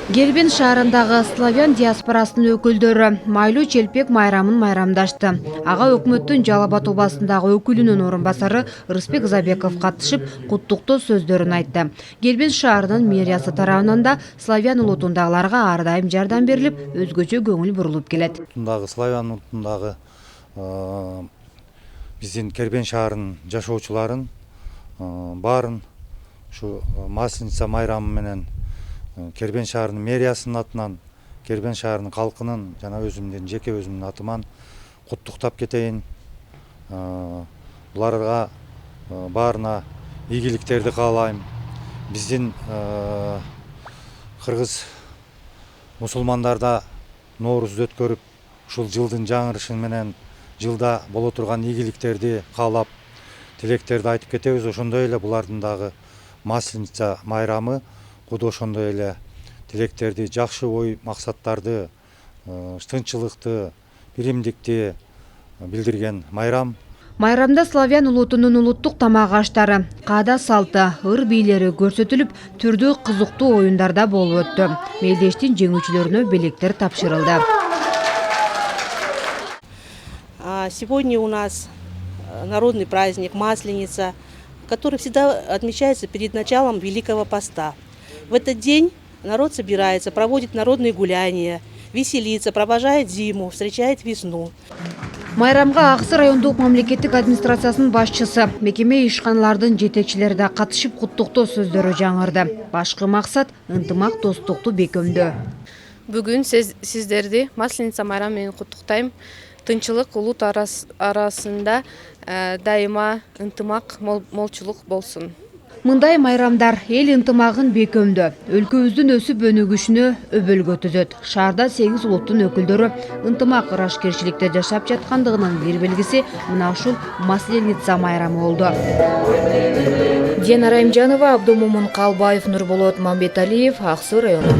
Гербен шаарындагы славян диаспорасынын өкүлдөрү майлуу челпек майрамын майрамдашты. Ага өкмөттүн Жалал Абад областындагы өкүлүнүн орун басары Рыспек Забеков катышып, куттуктоо сөздөрүн айтты. Гербен шаарынын мэриясы тарабынан да славян улутундагыларга ар дайым жардам берилип, өзгөчө көңүл бурулуп келет. Славян улутундагы биздин Кербен шаарынын жашоочуларын баарын ушу Масленица майрамы менен Кербен шаарынын мэриясынын атынан, Кербен шаарынын калкынын жана өзүмдүн жеке өзүмдүн атыман куттуктап кетейин. Буларга баарына ийгиликтерди каалайм. Биздин кыргыз мусулмандарда Ноорузду өткөрүп, ушул жылдын жаңырышы менен жылда боло турган ийгиликтерди каалап, тилектерди айтып кетебиз. Ошондой эле булардын дагы Масленица майрамы куду ошондой эле тилектерди, жакшы ой максаттарды, тынччылыкты, биримдикти билдирген майрам. Майрамда славян улутунун улуттук тамак аштары, каада салты, ыр бийлери көрсөтүлүп, түрдүү кызыктуу оюндарда болуп өттү. Мелдештин жеңүүчүлөрүнө белектер тапшырылды. Сегодня у нас народный праздник Масленица, который всегда отмечается перед началом Великого Поста. В этот день народ собирается, проводит народные гуляния, веселится, провожает зиму, встречает весну. Майрамга Аксы райондук мамлекеттик администрациясынын башчысы, мекеме ишканалардын жетекчилери да катышып куттуктоо сөздөрү жаңырды. Башкы максат ынтымак достукту бекемдөө. Бүгүн сиздерди Масленица майрамы менен куттуктайм. Тынчылык улут арасында дайыма ынтымак, молчулук болсун. Мындай майрамдар эл ынтымагын бекемдөө, өлкөбүздүн өсүп өнүгүшүнө өбөлгө түзөт. Шаарда 8 улуттун өкүлдөрү ынтымак ырашкерчиликте жашап жаткандыгынын бир белгиси мына ушул Масленица майрамы болду. Дина Райымжанова, Абдумумун Калбаев, Нурболот Мамбеталиев, Аксы району.